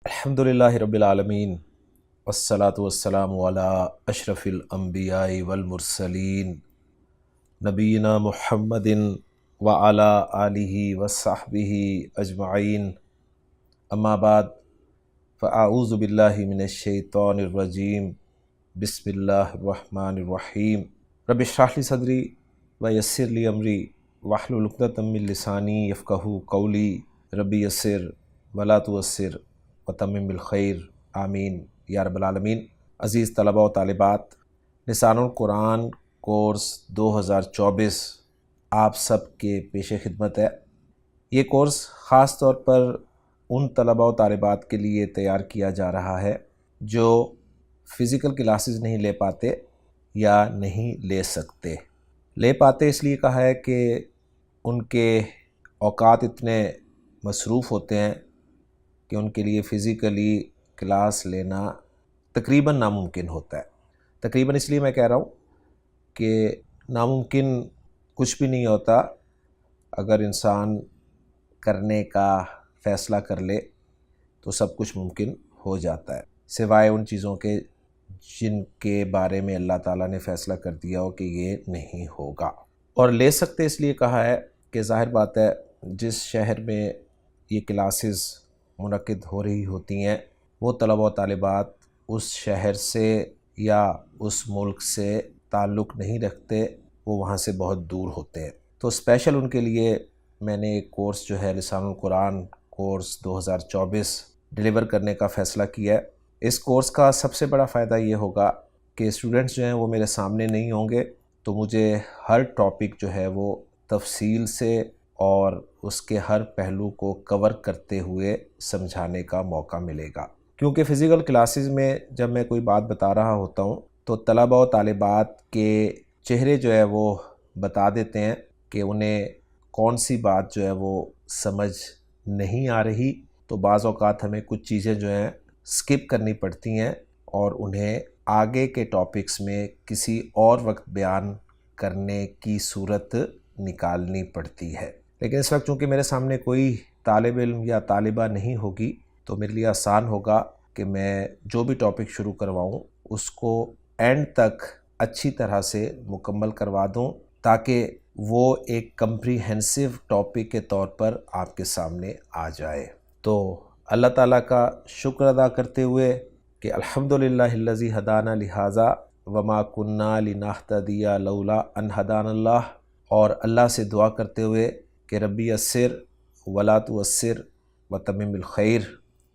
الحمدللہ رب العالمین والصلاة والسلام علی اشرف الانبیاء والمرسلین نبینا محمد وعلی آلہ وصحبہ اجمعین اما بعد فاعوذ باللہ من الشیطان الرجیم بسم اللہ الرحمن الرحیم رب اشرح لی صدری ویسر لی امری واحلل عقدۃ من لسانی یفقہوا قولی رب یسر ولا تعسر وتمم بالخیر آمین یا رب العالمین۔ عزیز طلباء و طالبات، لسان القرآن کورس 2024 آپ سب کے پیش خدمت ہے۔ یہ کورس خاص طور پر ان طلباء و طالبات کے لیے تیار کیا جا رہا ہے جو فزیکل کلاسز نہیں لے پاتے یا نہیں لے سکتے۔ لے پاتے اس لیے کہا ہے کہ ان کے اوقات اتنے مصروف ہوتے ہیں کہ ان کے لیے فزیکلی کلاس لینا تقریباً ناممکن ہوتا ہے۔ تقریباً اس لیے میں کہہ رہا ہوں کہ ناممکن کچھ بھی نہیں ہوتا، اگر انسان کرنے کا فیصلہ کر لے تو سب کچھ ممکن ہو جاتا ہے، سوائے ان چیزوں کے جن کے بارے میں اللہ تعالیٰ نے فیصلہ کر دیا ہو کہ یہ نہیں ہوگا۔ اور لے سکتے اس لیے کہا ہے کہ ظاہر بات ہے جس شہر میں یہ کلاسز منعقد ہو رہی ہوتی ہیں وہ طلباء و طالبات اس شہر سے یا اس ملک سے تعلق نہیں رکھتے، وہ وہاں سے بہت دور ہوتے ہیں۔ تو اسپیشل ان کے لیے میں نے ایک کورس جو ہے لسان القرآن کورس 2024 ڈیلیور کرنے کا فیصلہ کیا ہے۔ اس کورس کا سب سے بڑا فائدہ یہ ہوگا کہ اسٹوڈنٹس جو ہیں وہ میرے سامنے نہیں ہوں گے، تو مجھے ہر ٹاپک جو ہے وہ تفصیل سے اور اس کے ہر پہلو کو کور کرتے ہوئے سمجھانے کا موقع ملے گا، کیونکہ فزیکل کلاسز میں جب میں کوئی بات بتا رہا ہوتا ہوں تو طلباء و طالبات کے چہرے جو ہے وہ بتا دیتے ہیں کہ انہیں کون سی بات جو ہے وہ سمجھ نہیں آ رہی، تو بعض اوقات ہمیں کچھ چیزیں جو ہیں سکپ کرنی پڑتی ہیں اور انہیں آگے کے ٹاپکس میں کسی اور وقت بیان کرنے کی صورت نکالنی پڑتی ہے۔ لیکن اس وقت چونکہ میرے سامنے کوئی طالب علم یا طالبہ نہیں ہوگی تو میرے لیے آسان ہوگا کہ میں جو بھی ٹاپک شروع کرواؤں اس کو اینڈ تک اچھی طرح سے مکمل کروا دوں تاکہ وہ ایک کمپریہنسو ٹاپک کے طور پر آپ کے سامنے آ جائے۔ تو اللہ تعالیٰ کا شکر ادا کرتے ہوئے کہ الحمدللہ الذی ہدانا لہذا وما کننا لنہتدی لولا ان ہدانا اللہ، اور اللہ سے دعا کرتے ہوئے کہ ربی یسر ولا تعسر وتمم بالخیر،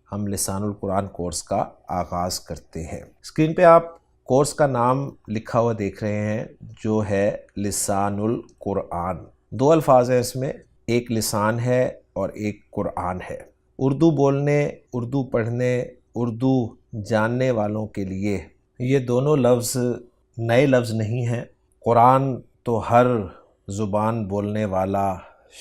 ہم لسان القرآن کورس کا آغاز کرتے ہیں۔ اسکرین پہ آپ کورس کا نام لکھا ہوا دیکھ رہے ہیں جو ہے لسان القرآن۔ دو الفاظ ہیں اس میں، ایک لسان ہے اور ایک قرآن ہے۔ اردو بولنے، اردو پڑھنے، اردو جاننے والوں کے لیے یہ دونوں لفظ نئے لفظ نہیں ہیں۔ قرآن تو ہر زبان بولنے والا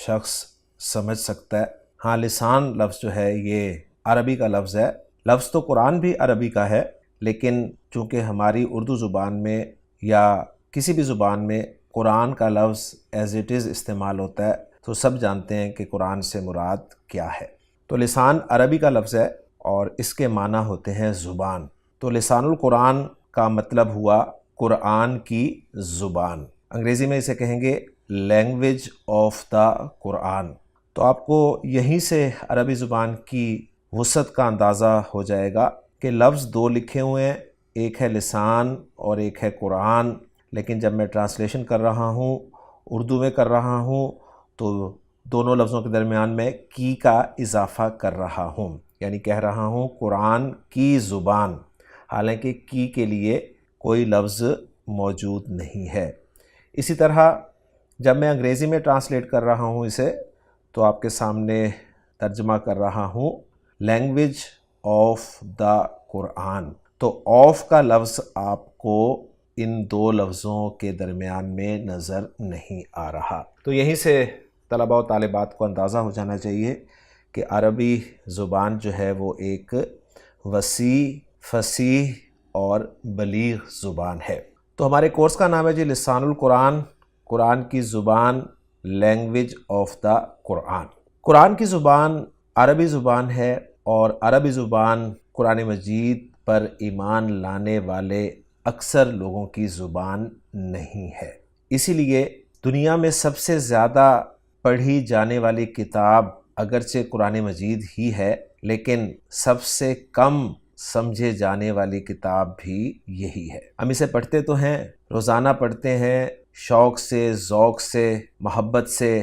شخص سمجھ سکتا ہے، ہاں لسان لفظ جو ہے یہ عربی کا لفظ ہے۔ لفظ تو قرآن بھی عربی کا ہے، لیکن چونکہ ہماری اردو زبان میں یا کسی بھی زبان میں قرآن کا لفظ ایز اٹ از استعمال ہوتا ہے تو سب جانتے ہیں کہ قرآن سے مراد کیا ہے۔ تو لسان عربی کا لفظ ہے اور اس کے معنی ہوتے ہیں زبان۔ تو لسان القرآن کا مطلب ہوا قرآن کی زبان، انگریزی میں اسے کہیں گے لینگویج آف دا قرآن۔ تو آپ کو یہیں سے عربی زبان کی وسعت کا اندازہ ہو جائے گا کہ لفظ دو لکھے ہوئے ہیں، ایک ہے لسان اور ایک ہے قرآن، لیکن جب میں ٹرانسلیشن کر رہا ہوں، اردو میں کر رہا ہوں، تو دونوں لفظوں کے درمیان میں کی کا اضافہ کر رہا ہوں، یعنی کہہ رہا ہوں قرآن کی زبان، حالانکہ کی کے لیے کوئی لفظ موجود نہیں ہے۔ اسی طرح جب میں انگریزی میں ٹرانسلیٹ کر رہا ہوں اسے، تو آپ کے سامنے ترجمہ کر رہا ہوں لینگویج آف دا قرآن۔ تو آف کا لفظ آپ کو ان دو لفظوں کے درمیان میں نظر نہیں آ رہا۔ تو یہیں سے طلباء و طالبات کو اندازہ ہو جانا چاہیے کہ عربی زبان جو ہے وہ ایک وسیع، فصیح اور بلیغ زبان ہے۔ تو ہمارے کورس کا نام ہے جی لسان القرآن، قرآن کی زبان، لینگویج آف دا قرآن۔ قرآن کی زبان عربی زبان ہے اور عربی زبان قرآن مجید پر ایمان لانے والے اکثر لوگوں کی زبان نہیں ہے۔ اسی لیے دنیا میں سب سے زیادہ پڑھی جانے والی کتاب اگرچہ قرآن مجید ہی ہے، لیکن سب سے کم سمجھے جانے والی کتاب بھی یہی ہے۔ ہم اسے پڑھتے تو ہیں، روزانہ پڑھتے ہیں، شوق سے، ذوق سے، محبت سے،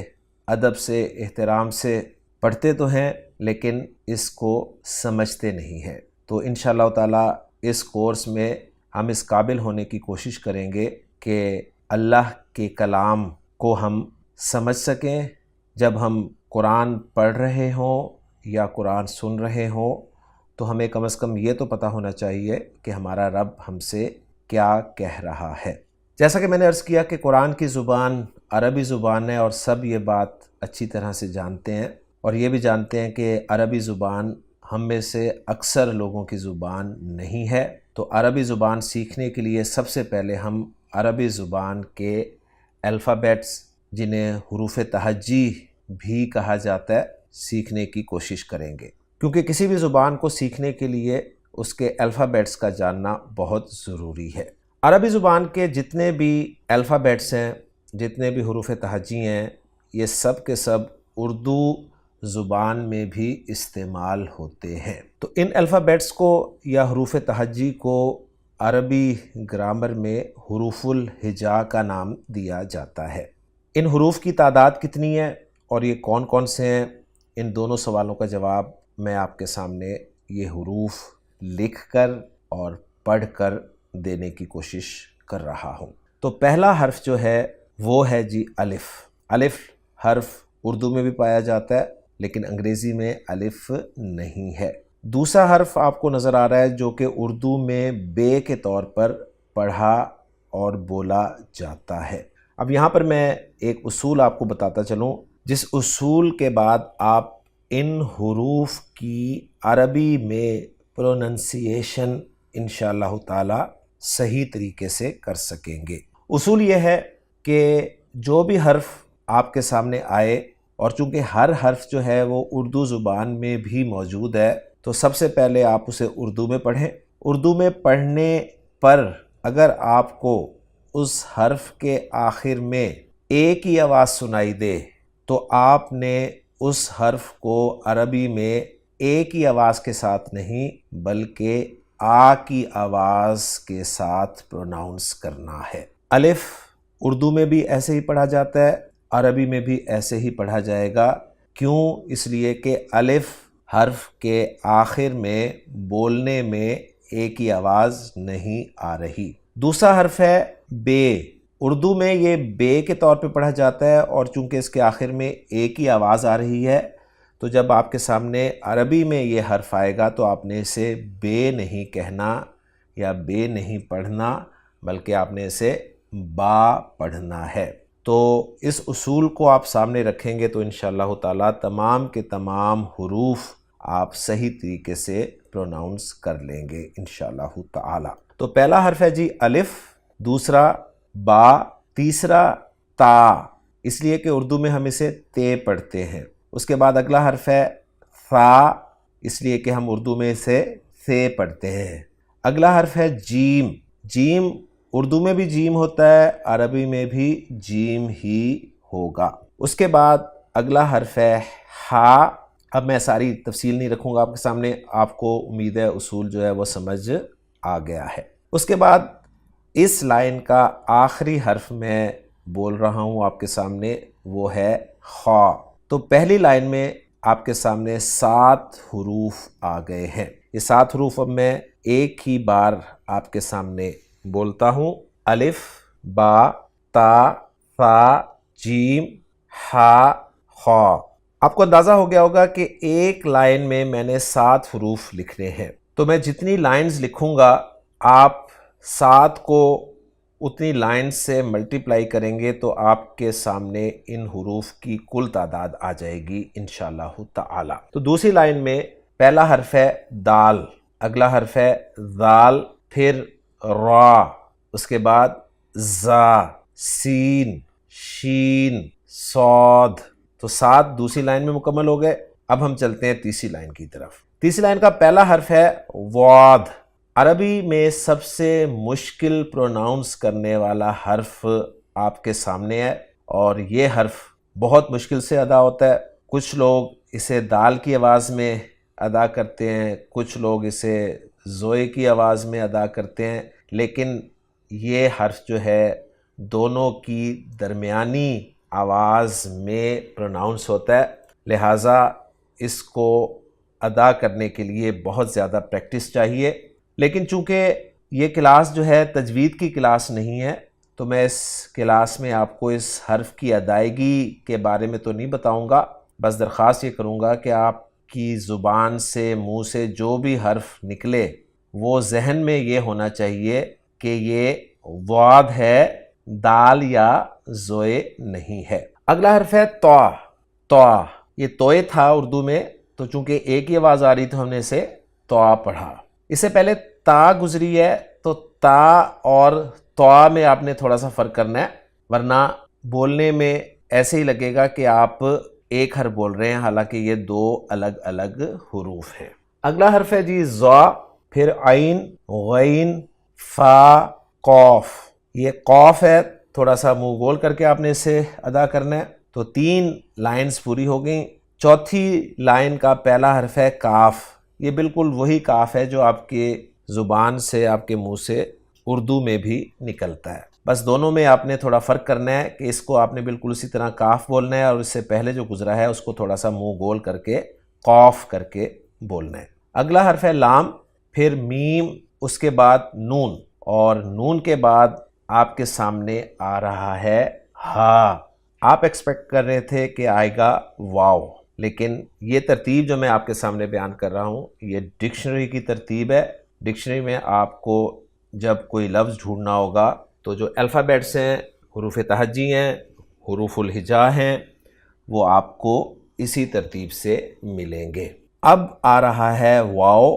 ادب سے، احترام سے پڑھتے تو ہیں، لیکن اس کو سمجھتے نہیں ہیں۔ تو انشاءاللہ تعالی اس کورس میں ہم اس قابل ہونے کی کوشش کریں گے کہ اللہ کے کلام کو ہم سمجھ سکیں۔ جب ہم قرآن پڑھ رہے ہوں یا قرآن سن رہے ہوں تو ہمیں کم از کم یہ تو پتہ ہونا چاہیے کہ ہمارا رب ہم سے کیا کہہ رہا ہے۔ جیسا کہ میں نے عرض کیا کہ قرآن کی زبان عربی زبان ہے، اور سب یہ بات اچھی طرح سے جانتے ہیں، اور یہ بھی جانتے ہیں کہ عربی زبان ہم میں سے اکثر لوگوں کی زبان نہیں ہے۔ تو عربی زبان سیکھنے کے لیے سب سے پہلے ہم عربی زبان کے الفابیٹس، جنہیں حروف تہجی بھی کہا جاتا ہے، سیکھنے کی کوشش کریں گے، کیونکہ کسی بھی زبان کو سیکھنے کے لیے اس کے الفابیٹس کا جاننا بہت ضروری ہے۔ عربی زبان کے جتنے بھی الفابیٹس ہیں، جتنے بھی حروف تہجی ہیں، یہ سب کے سب اردو زبان میں بھی استعمال ہوتے ہیں۔ تو ان الفابیٹس کو یا حروف تہجی کو عربی گرامر میں حروف الہجا کا نام دیا جاتا ہے۔ ان حروف کی تعداد کتنی ہے اور یہ کون کون سے ہیں، ان دونوں سوالوں کا جواب میں آپ کے سامنے یہ حروف لکھ کر اور پڑھ کر دینے کی کوشش کر رہا ہوں۔ تو پہلا حرف جو ہے وہ ہے جی الف۔ الف حرف اردو میں بھی پایا جاتا ہے، لیکن انگریزی میں الف نہیں ہے۔ دوسرا حرف آپ کو نظر آ رہا ہے جو کہ اردو میں بے کے طور پر پڑھا اور بولا جاتا ہے۔ اب یہاں پر میں ایک اصول آپ کو بتاتا چلوں، جس اصول کے بعد آپ ان حروف کی عربی میں پروننسیشن انشاءاللہ تعالی صحیح طریقے سے کر سکیں گے۔ اصول یہ ہے کہ جو بھی حرف آپ کے سامنے آئے، اور چونکہ ہر حرف جو ہے وہ اردو زبان میں بھی موجود ہے، تو سب سے پہلے آپ اسے اردو میں پڑھیں۔ اردو میں پڑھنے پر اگر آپ کو اس حرف کے آخر میں ایک ہی آواز سنائی دے تو آپ نے اس حرف کو عربی میں ایک ہی آواز کے ساتھ نہیں بلکہ آ کی آواز کے ساتھ پروناؤنس کرنا ہے۔ الف اردو میں بھی ایسے ہی پڑھا جاتا ہے، عربی میں بھی ایسے ہی پڑھا جائے گا۔ کیوں؟ اس لیے کہ الف حرف کے آخر میں بولنے میں ایک ہی آواز نہیں آ رہی۔ دوسرا حرف ہے بے۔ اردو میں یہ بے کے طور پہ پڑھا جاتا ہے، اور چونکہ اس کے آخر میں ایک ہی آواز آ رہی ہے، تو جب آپ کے سامنے عربی میں یہ حرف آئے گا تو آپ نے اسے بے نہیں کہنا یا بے نہیں پڑھنا، بلکہ آپ نے اسے با پڑھنا ہے۔ تو اس اصول کو آپ سامنے رکھیں گے تو انشاءاللہ تعالی تمام کے تمام حروف آپ صحیح طریقے سے پروناؤنس کر لیں گے انشاءاللہ تعالی۔ تو پہلا حرف ہے جی الف، دوسرا با، تیسرا تا، اس لیے کہ اردو میں ہم اسے تے پڑھتے ہیں۔ اس کے بعد اگلا حرف ہے ثا، اس لیے کہ ہم اردو میں اسے ثے پڑھتے ہیں۔ اگلا حرف ہے جیم۔ جیم اردو میں بھی جیم ہوتا ہے، عربی میں بھی جیم ہی ہوگا۔ اس کے بعد اگلا حرف ہے ہا۔ اب میں ساری تفصیل نہیں رکھوں گا آپ کے سامنے، آپ کو امید ہے اصول جو ہے وہ سمجھ آ گیا ہے۔ اس کے بعد اس لائن کا آخری حرف میں بول رہا ہوں آپ کے سامنے، وہ ہے خا۔ تو پہلی لائن میں آپ کے سامنے 7 حروف آ گئے ہیں۔ یہ 7 حروف اب میں ایک ہی بار آپ کے سامنے بولتا ہوں: الف، با، تا، ثا، جیم، ہا، خا۔ آپ کو اندازہ ہو گیا ہوگا کہ ایک لائن میں میں نے 7 حروف لکھنے ہیں، تو میں جتنی لائنز لکھوں گا آپ 7 کو اتنی لائنز سے ملٹیپلائی کریں گے تو آپ کے سامنے ان حروف کی کل تعداد آ جائے گی انشاءاللہ تعالی۔ تو دوسری لائن میں پہلا حرف ہے دال، اگلا حرف ہے ذال، پھر را، اس کے بعد زا، سین، شین، صاد۔ تو 7 دوسری لائن میں مکمل ہو گئے۔ اب ہم چلتے ہیں تیسری لائن کی طرف۔ تیسری لائن کا پہلا حرف ہے واد. عربی میں سب سے مشکل پروناؤنس کرنے والا حرف آپ کے سامنے ہے، اور یہ حرف بہت مشکل سے ادا ہوتا ہے. کچھ لوگ اسے دال کی آواز میں ادا کرتے ہیں، کچھ لوگ اسے زوئے کی آواز میں ادا کرتے ہیں، لیکن یہ حرف جو ہے دونوں کی درمیانی آواز میں پروناؤنس ہوتا ہے، لہٰذا اس کو ادا کرنے کے لیے بہت زیادہ پریکٹس چاہیے. لیکن چونکہ یہ کلاس جو ہے تجوید کی کلاس نہیں ہے، تو میں اس کلاس میں آپ کو اس حرف کی ادائیگی کے بارے میں تو نہیں بتاؤں گا. بس درخواست یہ کروں گا کہ آپ کی زبان سے، منہ سے جو بھی حرف نکلے وہ ذہن میں یہ ہونا چاہیے کہ یہ واد ہے، دال یا زوئے نہیں ہے. اگلا حرف ہے طا. طا یہ توئے تھا اردو میں، تو چونکہ ایک ہی آواز آ رہی تو ہم نے اسے طا پڑھا. اس سے پہلے تا گزری ہے، تو تا اور طا میں آپ نے تھوڑا سا فرق کرنا ہے، ورنہ بولنے میں ایسے ہی لگے گا کہ آپ ایک حرف بول رہے ہیں، حالانکہ یہ دو الگ الگ حروف ہیں. اگلا حرف ہے جی زا، پھر عین، غین، فا، قوف. یہ قوف ہے، تھوڑا سا منہ گول کر کے آپ نے اسے ادا کرنا ہے. تو 3 لائنز پوری ہو گئیں. چوتھی لائن کا پہلا حرف ہے کاف. یہ بالکل وہی کاف ہے جو آپ کے زبان سے، آپ کے منہ سے اردو میں بھی نکلتا ہے. بس دونوں میں آپ نے تھوڑا فرق کرنا ہے کہ اس کو آپ نے بالکل اسی طرح کاف بولنا ہے، اور اس سے پہلے جو گزرا ہے اس کو تھوڑا سا منہ گول کر کے قوف کر کے بولنا ہے. اگلا حرف ہے لام، پھر میم، اس کے بعد نون، اور نون کے بعد آپ کے سامنے آ رہا ہے ہا. آپ ایکسپیکٹ کر رہے تھے کہ آئے گا واو، لیکن یہ ترتیب جو میں آپ کے سامنے بیان کر رہا ہوں یہ ڈکشنری کی ترتیب ہے. ڈکشنری میں آپ کو جب کوئی لفظ ڈھونڈنا ہوگا تو جو الفابیٹس ہیں، حروف تہجی ہیں، حروف الہجا ہیں، وہ آپ کو اسی ترتیب سے ملیں گے. اب آ رہا ہے واو،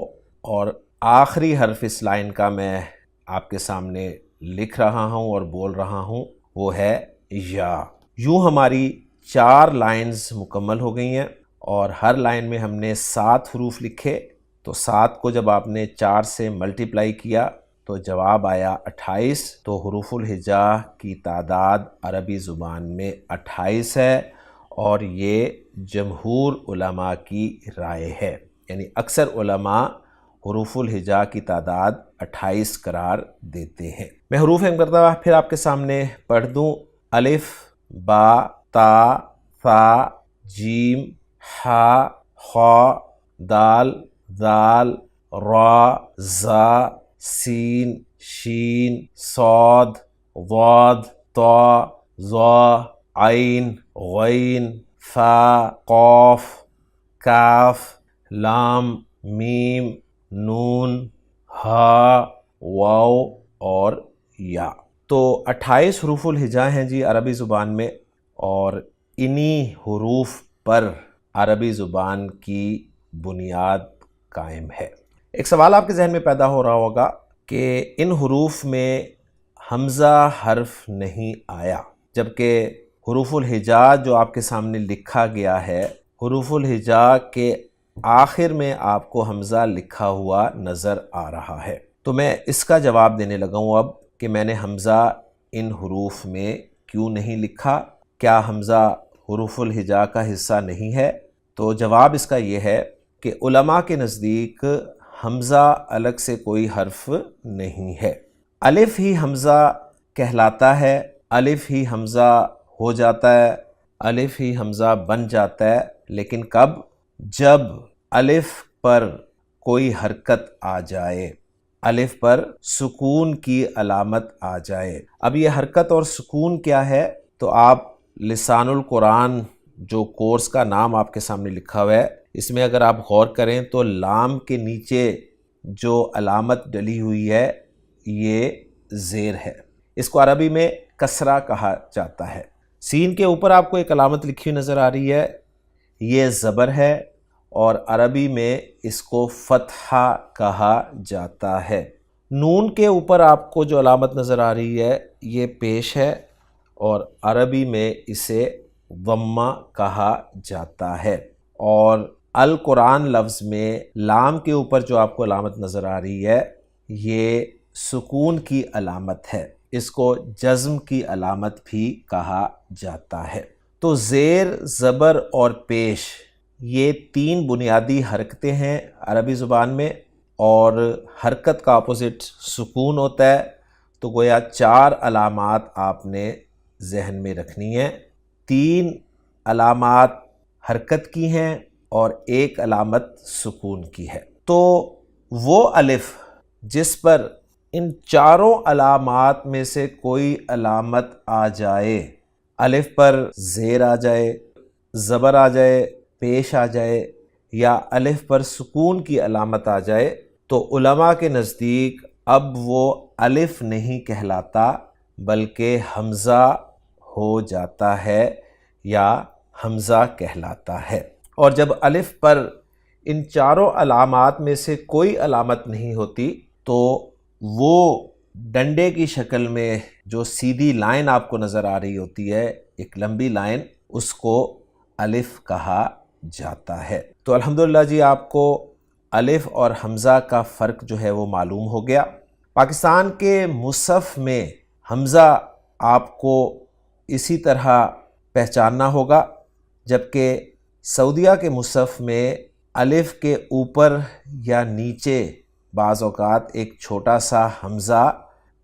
اور آخری حرف اس لائن کا میں آپ کے سامنے لکھ رہا ہوں اور بول رہا ہوں، وہ ہے یا. یوں ہماری 4 لائنز مکمل ہو گئی ہیں، اور ہر لائن میں ہم نے 7 حروف لکھے. تو 7 کو جب آپ نے 4 سے ملٹیپلائی کیا تو جواب آیا 28. تو حروف الہجا کی تعداد عربی زبان میں 28 ہے، اور یہ جمہور علماء کی رائے ہے. یعنی اکثر علماء حروف الہجا کی تعداد 28 قرار دیتے ہیں. میں حروف ایک مرتبہ پھر آپ کے سامنے پڑھ دوں. الف، با، تا، ثا، جیم، ہا، خا، دال، ذال، را، زا، سین، شین، صاد، ضاد، طا، ظا، عین، غین، فا، قاف، کاف، لام، میم، نون، ہا، واو اور یا. تو 28 حروف الہجا ہیں جی عربی زبان میں، اور انہی حروف پر عربی زبان کی بنیاد قائم ہے. ایک سوال آپ کے ذہن میں پیدا ہو رہا ہوگا کہ ان حروف میں حمزہ حرف نہیں آیا، جبکہ حروف الہجا جو آپ کے سامنے لکھا گیا ہے، حروف الہجا کے آخر میں آپ کو حمزہ لکھا ہوا نظر آ رہا ہے. تو میں اس کا جواب دینے لگا ہوں اب کہ میں نے حمزہ ان حروف میں کیوں نہیں لکھا. کیا حمزہ حروف الہجا کا حصہ نہیں ہے؟ تو جواب اس کا یہ ہے کہ علماء کے نزدیک حمزہ الگ سے کوئی حرف نہیں ہے. الف ہی حمزہ کہلاتا ہے، الف ہی حمزہ ہو جاتا ہے، الف ہی حمزہ بن جاتا ہے. لیکن کب؟ جب الف پر کوئی حرکت آ جائے، الف پر سکون کی علامت آ جائے. اب یہ حرکت اور سکون کیا ہے؟ تو آپ لسان القرآن جو کورس کا نام آپ کے سامنے لکھا ہوا ہے، اس میں اگر آپ غور کریں تو لام کے نیچے جو علامت ڈلی ہوئی ہے یہ زیر ہے. اس کو عربی میں کسرہ کہا جاتا ہے. سین کے اوپر آپ کو ایک علامت لکھی ہوئی نظر آ رہی ہے، یہ زبر ہے، اور عربی میں اس کو فتحہ کہا جاتا ہے. نون کے اوپر آپ کو جو علامت نظر آ رہی ہے یہ پیش ہے، اور عربی میں اسے ضمہ کہا جاتا ہے. اور القرآن لفظ میں لام کے اوپر جو آپ کو علامت نظر آ رہی ہے یہ سکون کی علامت ہے، اس کو جزم کی علامت بھی کہا جاتا ہے۔ تو زیر، زبر اور پیش یہ تین بنیادی حرکتیں ہیں عربی زبان میں، اور حرکت کا اپوزٹ سکون ہوتا ہے۔ تو گویا 4 علامات آپ نے ذہن میں رکھنی ہیں، 3 علامات حرکت کی ہیں اور 1 علامت سکون کی ہے۔ تو وہ الف جس پر ان 4 علامات میں سے کوئی علامت آ جائے، الف پر زیر آ جائے، زبر آ جائے، پیش آ جائے، یا الف پر سکون کی علامت آ جائے، تو علماء کے نزدیک اب وہ الف نہیں کہلاتا بلکہ حمزہ ہو جاتا ہے یا حمزہ کہلاتا ہے۔ اور جب الف پر ان 4 علامات میں سے کوئی علامت نہیں ہوتی تو وہ ڈنڈے کی شکل میں جو سیدھی لائن آپ کو نظر آ رہی ہوتی ہے، ایک لمبی لائن، اس کو الف کہا جاتا ہے۔ تو الحمدللہ جی آپ کو الف اور حمزہ کا فرق جو ہے وہ معلوم ہو گیا۔ پاکستان کے مصحف میں حمزہ آپ کو اسی طرح پہچاننا ہوگا، جبکہ سعودیہ کے مصحف میں الف کے اوپر یا نیچے بعض اوقات ایک چھوٹا سا حمزہ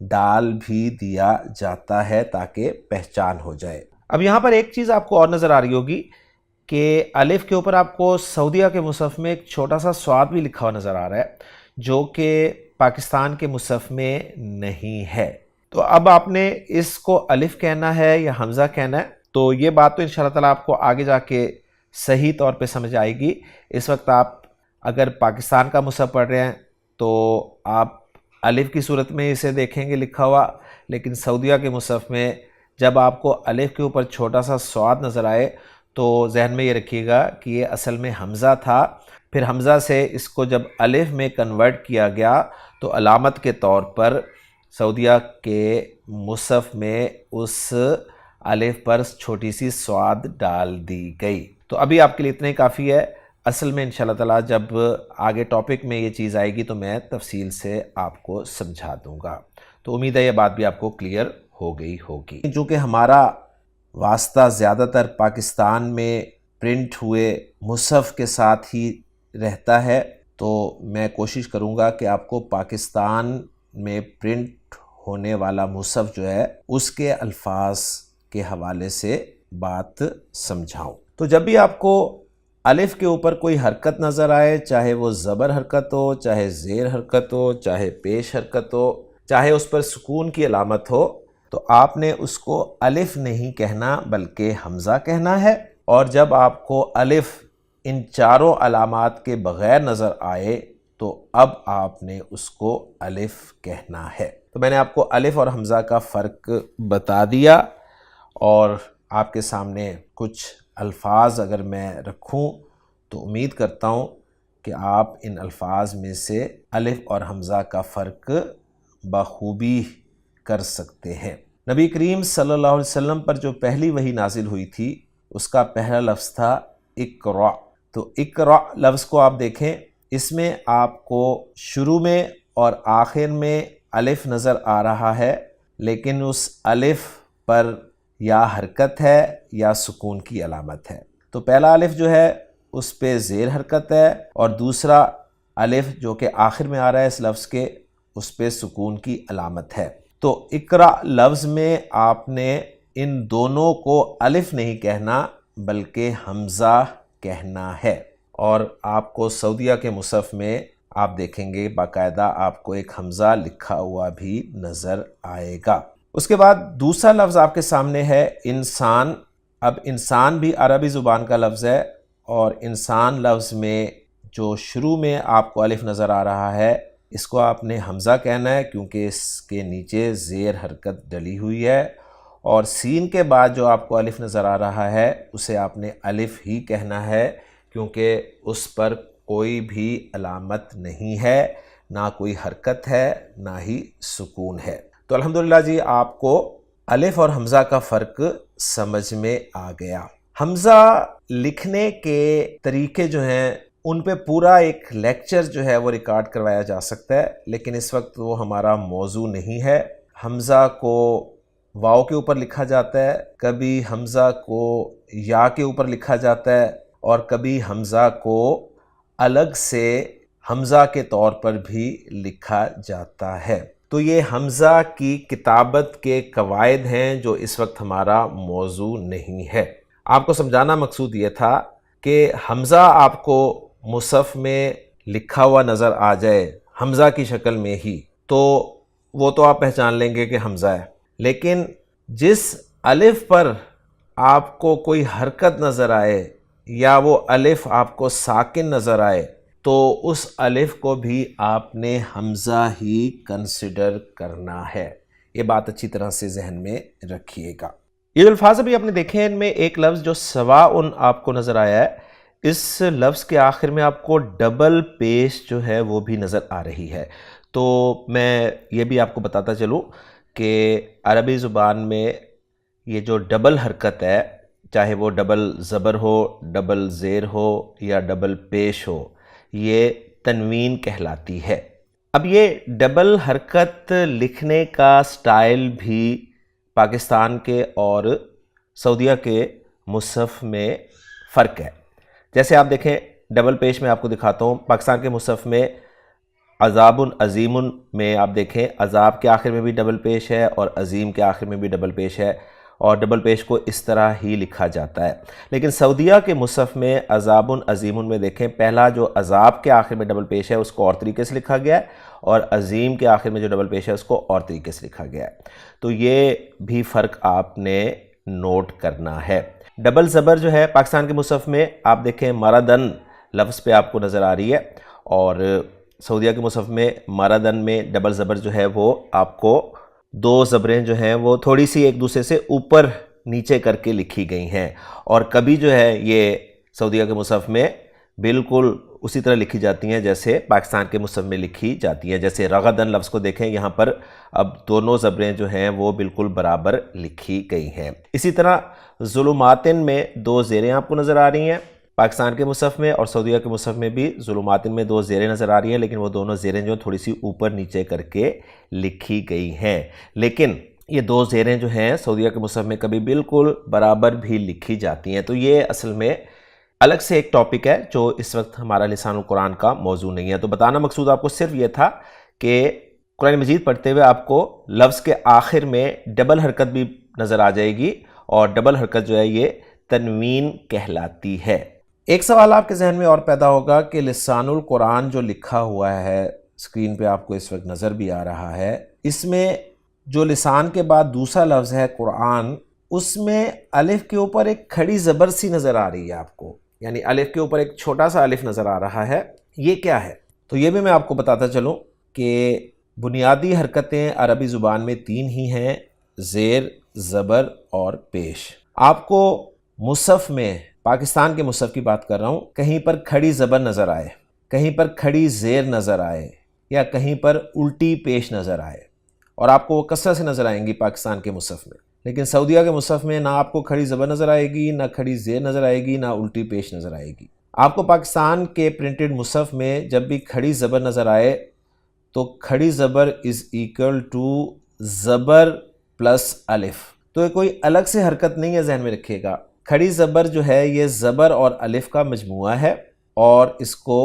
ڈال بھی دیا جاتا ہے تاکہ پہچان ہو جائے۔ اب یہاں پر ایک چیز آپ کو اور نظر آ رہی ہوگی کہ الف کے اوپر آپ کو سعودیہ کے مصحف میں ایک چھوٹا سا صاد بھی لکھا ہوا نظر آ رہا ہے، جو کہ پاکستان کے مصحف میں نہیں ہے۔ تو اب آپ نے اس کو الف کہنا ہے یا حمزہ کہنا ہے، تو یہ بات تو انشاءاللہ تعالیٰ آپ کو آگے جا کے صحیح طور پہ سمجھ آئے گی۔ اس وقت آپ اگر پاکستان کا مصحف پڑھ رہے ہیں تو آپ الف کی صورت میں اسے دیکھیں گے لکھا ہوا، لیکن سعودیہ کے مصحف میں جب آپ کو الف کے اوپر چھوٹا سا صاد نظر آئے تو ذہن میں یہ رکھیے گا کہ یہ اصل میں حمزہ تھا، پھر حمزہ سے اس کو جب الف میں کنورٹ کیا گیا تو علامت کے طور پر سعودیہ کے مصحف میں اس الف پر چھوٹی سی صاد ڈال دی گئی۔ تو ابھی آپ کے لیے اتنا ہی کافی ہے۔ اصل میں انشاءاللہ تعالیٰ جب آگے ٹاپک میں یہ چیز آئے گی تو میں تفصیل سے آپ کو سمجھا دوں گا۔ تو امید ہے یہ بات بھی آپ کو کلیئر ہو گئی ہوگی۔ چونکہ ہمارا واسطہ زیادہ تر پاکستان میں پرنٹ ہوئے مصحف کے ساتھ ہی رہتا ہے، تو میں کوشش کروں گا کہ آپ کو پاکستان میں پرنٹ ہونے والا مصحف جو ہے اس کے الفاظ کے حوالے سے بات سمجھاؤں۔ تو جب بھی آپ کو الف کے اوپر کوئی حرکت نظر آئے، چاہے وہ زبر حرکت ہو، چاہے زیر حرکت ہو، چاہے پیش حرکت ہو، چاہے اس پر سکون کی علامت ہو، تو آپ نے اس کو الف نہیں کہنا بلکہ حمزہ کہنا ہے۔ اور جب آپ کو الف ان 4 علامات کے بغیر نظر آئے تو اب آپ نے اس کو الف کہنا ہے۔ تو میں نے آپ کو الف اور حمزہ کا فرق بتا دیا، اور آپ کے سامنے کچھ الفاظ اگر میں رکھوں تو امید کرتا ہوں کہ آپ ان الفاظ میں سے الف اور حمزہ کا فرق بخوبی کر سکتے ہیں۔ نبی کریم صلی اللہ علیہ وسلم پر جو پہلی وحی نازل ہوئی تھی اس کا پہلا لفظ تھا اقرأ۔ تو اقرأ لفظ کو آپ دیکھیں، اس میں آپ کو شروع میں اور آخر میں الف نظر آ رہا ہے، لیکن اس الف پر یا حرکت ہے یا سکون کی علامت ہے۔ تو پہلا الف جو ہے اس پہ زیر حرکت ہے، اور دوسرا الف جو کہ آخر میں آ رہا ہے اس لفظ کے، اس پہ سکون کی علامت ہے۔ تو اقرأ لفظ میں آپ نے ان دونوں کو الف نہیں کہنا بلکہ حمزہ کہنا ہے۔ اور آپ کو سعودیہ کے مصحف میں آپ دیکھیں گے باقاعدہ آپ کو ایک حمزہ لکھا ہوا بھی نظر آئے گا۔ اس کے بعد دوسرا لفظ آپ کے سامنے ہے انسان۔ اب انسان بھی عربی زبان کا لفظ ہے، اور انسان لفظ میں جو شروع میں آپ کو الف نظر آ رہا ہے اس کو آپ نے حمزہ کہنا ہے، کیونکہ اس کے نیچے زیر حرکت ڈلی ہوئی ہے، اور سین کے بعد جو آپ کو الف نظر آ رہا ہے اسے آپ نے الف ہی کہنا ہے، کیونکہ اس پر کوئی بھی علامت نہیں ہے، نہ کوئی حرکت ہے، نہ ہی سکون ہے۔ تو الحمدللہ جی آپ کو الف اور حمزہ کا فرق سمجھ میں آ گیا۔ حمزہ لکھنے کے طریقے جو ہیں ان پہ پورا ایک لیکچر جو ہے وہ ریکارڈ کروایا جا سکتا ہے، لیکن اس وقت وہ ہمارا موضوع نہیں ہے۔ حمزہ کو واو کے اوپر لکھا جاتا ہے، کبھی حمزہ کو یا کے اوپر لکھا جاتا ہے، اور کبھی حمزہ کو الگ سے حمزہ کے طور پر بھی لکھا جاتا ہے۔ تو یہ حمزہ کی کتابت کے قواعد ہیں جو اس وقت ہمارا موضوع نہیں ہے۔ آپ کو سمجھانا مقصود یہ تھا کہ حمزہ آپ کو مصحف میں لکھا ہوا نظر آ جائے حمزہ کی شکل میں ہی، تو وہ تو آپ پہچان لیں گے کہ حمزہ ہے، لیکن جس الف پر آپ کو کوئی حرکت نظر آئے یا وہ الف آپ کو ساکن نظر آئے تو اس الف کو بھی آپ نے حمزہ ہی کنسیڈر کرنا ہے۔ یہ بات اچھی طرح سے ذہن میں رکھیے گا۔ یہ جو الفاظ ابھی آپ نے دیکھے ہیں، ان میں ایک لفظ جو سواء آپ کو نظر آیا ہے، اس لفظ کے آخر میں آپ کو ڈبل پیش جو ہے وہ بھی نظر آ رہی ہے۔ تو میں یہ بھی آپ کو بتاتا چلوں کہ عربی زبان میں یہ جو ڈبل حرکت ہے، چاہے وہ ڈبل زبر ہو، ڈبل زیر ہو یا ڈبل پیش ہو، یہ تنوین کہلاتی ہے۔ اب یہ ڈبل حرکت لکھنے کا سٹائل بھی پاکستان کے اور سعودیہ کے مصحف میں فرق ہے۔ جیسے آپ دیکھیں ڈبل پیش میں آپ کو دکھاتا ہوں، پاکستان کے مصحف میں عذاب عظیم میں آپ دیکھیں عذاب کے آخر میں بھی ڈبل پیش ہے اور عظیم کے آخر میں بھی ڈبل پیش ہے، اور ڈبل پیش کو اس طرح ہی لکھا جاتا ہے۔ لیکن سعودیہ کے مصحف میں عذاب عظیم میں دیکھیں پہلا جو عذاب کے آخر میں ڈبل پیش ہے اس کو اور طریقے سے لکھا گیا ہے، اور عظیم کے آخر میں جو ڈبل پیش ہے اس کو اور طریقے سے لکھا گیا ہے۔ تو یہ بھی فرق آپ نے نوٹ کرنا ہے۔ ڈبل زبر جو ہے پاکستان کے مصحف میں آپ دیکھیں مردن لفظ پہ آپ کو نظر آ رہی ہے، اور سعودیہ کے مصحف میں مردن میں ڈبل زبر جو ہے وہ آپ کو دو زبریں جو ہیں وہ تھوڑی سی ایک دوسرے سے اوپر نیچے کر کے لکھی گئی ہیں، اور کبھی جو ہے یہ سعودیہ کے مصحف میں بالکل اسی طرح لکھی جاتی ہیں جیسے پاکستان کے مصحف میں لکھی جاتی ہیں۔ جیسے رغدن لفظ کو دیکھیں، یہاں پر اب دونوں زبریں جو ہیں وہ بالکل برابر لکھی گئی ہیں۔ اسی طرح ظلماتن میں دو زیریں آپ کو نظر آ رہی ہیں پاکستان کے مصحف میں، اور سعودیہ کے مصحف میں بھی ظلماتن میں دو زیریں نظر آ رہی ہیں، لیکن وہ دونوں زیریں جو تھوڑی سی اوپر نیچے کر کے لکھی گئی ہیں۔ لیکن یہ دو زیریں جو ہیں سعودیہ کے مصحف میں کبھی بالکل برابر بھی لکھی جاتی ہیں۔ تو یہ اصل میں الگ سے ایک ٹاپک ہے جو اس وقت ہمارا لسان القرآن کا موضوع نہیں ہے۔ تو بتانا مقصود آپ کو صرف یہ تھا کہ قرآن مجید پڑھتے ہوئے آپ کو لفظ کے آخر میں ڈبل حرکت بھی نظر آ جائے گی، اور ڈبل حرکت جو ہے یہ تنوین کہلاتی ہے۔ ایک سوال آپ کے ذہن میں اور پیدا ہوگا کہ لسان القرآن جو لکھا ہوا ہے اسکرین پہ آپ کو اس وقت نظر بھی آ رہا ہے، اس میں جو لسان کے بعد دوسرا لفظ ہے قرآن، اس میں الف کے اوپر ایک کھڑی زبر سی نظر آ رہی ہے آپ کو، یعنی الف کے اوپر ایک چھوٹا سا الف نظر آ رہا ہے، یہ کیا ہے؟ تو یہ بھی میں آپ کو بتاتا چلوں کہ بنیادی حرکتیں عربی زبان میں تین ہی ہیں، زیر، زبر اور پیش۔ آپ کو مصحف میں، پاکستان کے مصحف کی بات کر رہا ہوں، کہیں پر کھڑی زبر نظر آئے، کہیں پر کھڑی زیر نظر آئے، یا کہیں پر الٹی پیش نظر آئے، اور آپ کو وہ کثرت سے نظر آئیں گی پاکستان کے مصحف میں۔ لیکن سعودیہ کے مصحف میں نہ آپ کو کھڑی زبر نظر آئے گی، نہ کھڑی زیر نظر آئے گی، نہ الٹی پیش نظر آئے گی۔ آپ کو پاکستان کے پرنٹڈ مصحف میں جب بھی کھڑی زبر نظر آئے تو کھڑی زبر از ایکول ٹو زبر پلس الف، تو یہ کوئی الگ سے حرکت نہیں ہے، ذہن میں رکھیے گا۔ کھڑی زبر جو ہے یہ زبر اور الف کا مجموعہ ہے، اور اس کو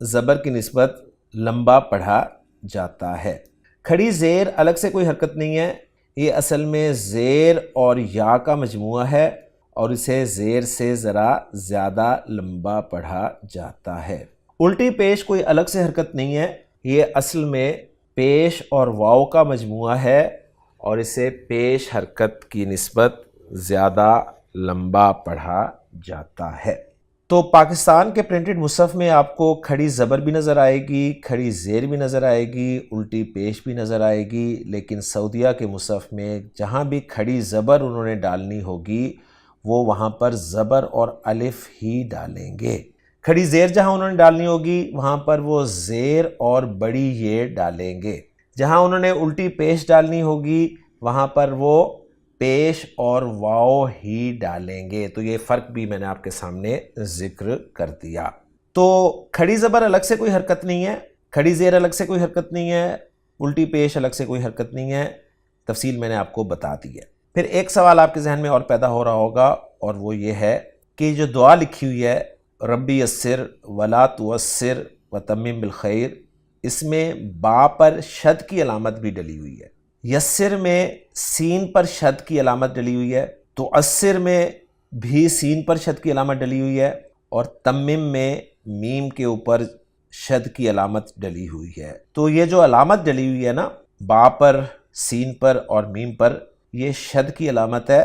زبر کی نسبت لمبا پڑھا جاتا ہے۔ کھڑی زیر الگ سے کوئی حرکت نہیں ہے، یہ اصل میں زیر اور یا کا مجموعہ ہے، اور اسے زیر سے ذرا زیادہ لمبا پڑھا جاتا ہے۔ الٹی پیش کوئی الگ سے حرکت نہیں ہے، یہ اصل میں پیش اور واو کا مجموعہ ہے، اور اسے پیش حرکت کی نسبت زیادہ لمبا پڑھا جاتا ہے۔ تو پاکستان کے پرنٹڈ مصحف میں آپ کو کھڑی زبر بھی نظر آئے گی، کھڑی زیر بھی نظر آئے گی، الٹی پیش بھی نظر آئے گی، لیکن سعودیہ کے مصحف میں جہاں بھی کھڑی زبر انہوں نے ڈالنی ہوگی وہ وہاں پر زبر اور الف ہی ڈالیں گے۔ کھڑی زیر جہاں انہوں نے ڈالنی ہوگی وہاں پر وہ زیر اور بڑی یہ ڈالیں گے۔ جہاں انہوں نے الٹی پیش ڈالنی ہوگی وہاں پر وہ پیش اور واو ہی ڈالیں گے. تو یہ فرق بھی میں نے آپ کے سامنے ذکر کر دیا. تو کھڑی زبر الگ سے کوئی حرکت نہیں ہے، کھڑی زیر الگ سے کوئی حرکت نہیں ہے، الٹی پیش الگ سے کوئی حرکت نہیں ہے. تفصیل میں نے آپ کو بتا دی ہے. پھر ایک سوال آپ کے ذہن میں اور پیدا ہو رہا ہوگا، اور وہ یہ ہے کہ جو دعا لکھی ہوئی ہے ربی یسر ولا توسر وتمم بالخیر، اس میں با پر شد کی علامت بھی ڈلی ہوئی ہے. یسر میں سین پر شد کی علامت ڈلی ہوئی ہے، توسر میں بھی سین پر شد کی علامت ڈلی ہوئی ہے، اور تمم میں میم کے اوپر شد کی علامت ڈلی ہوئی ہے. تو یہ جو علامت ڈلی ہوئی ہے نا با پر، سین پر اور میم پر، یہ شد کی علامت ہے.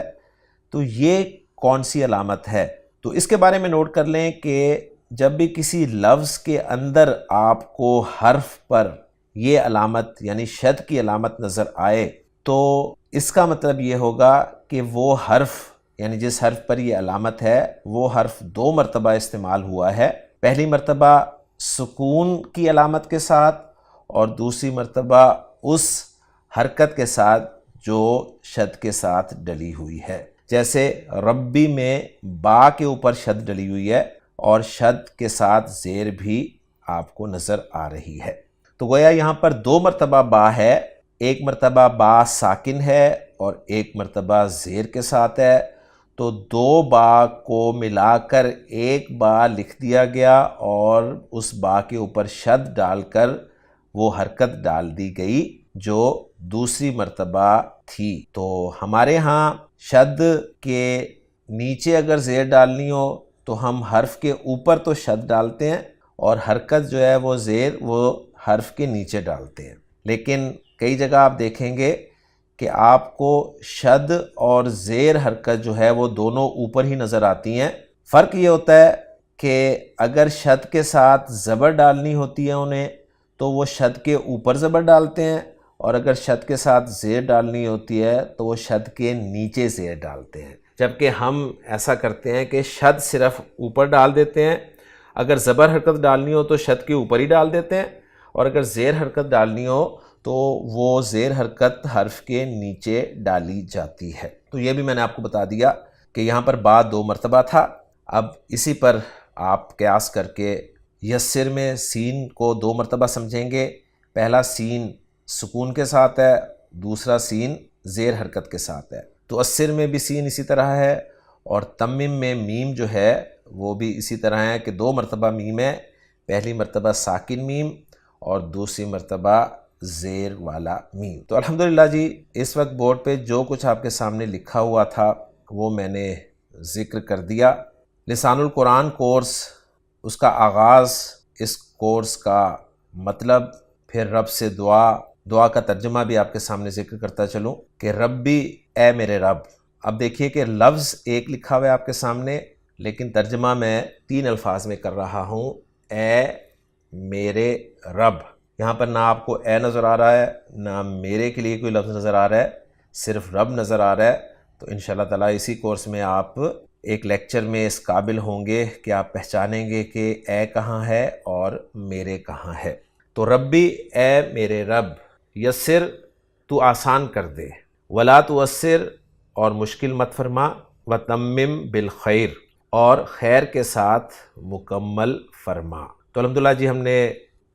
تو یہ کون سی علامت ہے؟ تو اس کے بارے میں نوٹ کر لیں کہ جب بھی کسی لفظ کے اندر آپ کو حرف پر یہ علامت یعنی شد کی علامت نظر آئے تو اس کا مطلب یہ ہوگا کہ وہ حرف یعنی جس حرف پر یہ علامت ہے وہ حرف 2 مرتبہ استعمال ہوا ہے. پہلی مرتبہ سکون کی علامت کے ساتھ اور دوسری مرتبہ اس حرکت کے ساتھ جو شد کے ساتھ ڈلی ہوئی ہے. جیسے ربی میں با کے اوپر شد ڈلی ہوئی ہے اور شد کے ساتھ زیر بھی آپ کو نظر آ رہی ہے. تو گویا یہاں پر 2 مرتبہ با ہے، ایک مرتبہ با ساکن ہے اور ایک مرتبہ زیر کے ساتھ ہے. تو 2 با کو ملا کر ایک با لکھ دیا گیا اور اس با کے اوپر شد ڈال کر وہ حرکت ڈال دی گئی جو دوسری مرتبہ تھی. تو ہمارے ہاں شد کے نیچے اگر زیر ڈالنی ہو تو ہم حرف کے اوپر تو شد ڈالتے ہیں اور حرکت جو ہے وہ زیر وہ حرف کے نیچے ڈالتے ہیں. لیکن کئی جگہ آپ دیکھیں گے کہ آپ کو شد اور زیر حرکت جو ہے وہ دونوں اوپر ہی نظر آتی ہیں. فرق یہ ہوتا ہے کہ اگر شد کے ساتھ زبر ڈالنی ہوتی ہے انہیں تو وہ شد کے اوپر زبر ڈالتے ہیں، اور اگر شد کے ساتھ زیر ڈالنی ہوتی ہے تو وہ شد کے نیچے زیر ڈالتے ہیں. جبکہ ہم ایسا کرتے ہیں کہ شد صرف اوپر ڈال دیتے ہیں، اگر زبر حرکت ڈالنی ہو تو شد کے اوپر ہی ڈال دیتے ہیں، اور اگر زیر حرکت ڈالنی ہو تو وہ زیر حرکت حرف کے نیچے ڈالی جاتی ہے. تو یہ بھی میں نے آپ کو بتا دیا کہ یہاں پر با 2 مرتبہ تھا. اب اسی پر آپ قیاس کر کے یسر میں سین کو 2 مرتبہ سمجھیں گے. پہلا سین سکون کے ساتھ ہے، دوسرا سین زیر حرکت کے ساتھ ہے. تو اسر میں بھی سین اسی طرح ہے، اور تمم میں میم جو ہے وہ بھی اسی طرح ہے کہ 2 مرتبہ میم ہے. پہلی مرتبہ ساکن میم اور دوسری مرتبہ زیر والا میم. تو الحمدللہ جی اس وقت بورڈ پہ جو کچھ آپ کے سامنے لکھا ہوا تھا وہ میں نے ذکر کر دیا. لسان القرآن کورس، اس کا آغاز، اس کورس کا مطلب، پھر رب سے دعا کا ترجمہ بھی آپ کے سامنے ذکر کرتا چلوں کہ ربی اے میرے رب. اب دیکھیے کہ لفظ ایک لکھا ہوا ہے آپ کے سامنے، لیکن ترجمہ میں 3 الفاظ میں کر رہا ہوں. اے میرے رب. یہاں پر نہ آپ کو اے نظر آ رہا ہے، نہ میرے کے لیے کوئی لفظ نظر آ رہا ہے، صرف رب نظر آ رہا ہے. تو انشاءاللہ تعالیٰ اسی کورس میں آپ ایک لیکچر میں اس قابل ہوں گے کہ آپ پہچانیں گے کہ اے کہاں ہے اور میرے کہاں ہے. تو ربی اے میرے رب، یسر تو آسان کر دے، ولا توسر اور مشکل مت فرما، وتمم بالخیر اور خیر کے ساتھ مکمل فرما. تو الحمدللہ جی ہم نے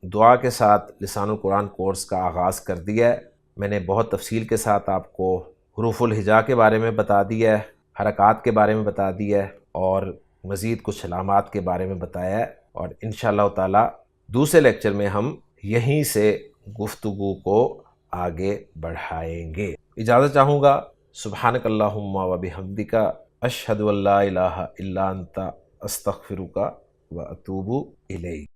دعا کے ساتھ لسان القرآن کورس کا آغاز کر دیا ہے. میں نے بہت تفصیل کے ساتھ آپ کو حروف الہجا کے بارے میں بتا دیا ہے، حرکات کے بارے میں بتا دیا ہے، اور مزید کچھ علامات کے بارے میں بتایا ہے. اور انشاءاللہ تعالی دوسرے لیکچر میں ہم یہیں سے گفتگو کو آگے بڑھائیں گے. اجازت چاہوں گا. سبحانک اللہم و بحمدک، اشہد ان لا الہ الا انت، استغفرک و اتوب الیک.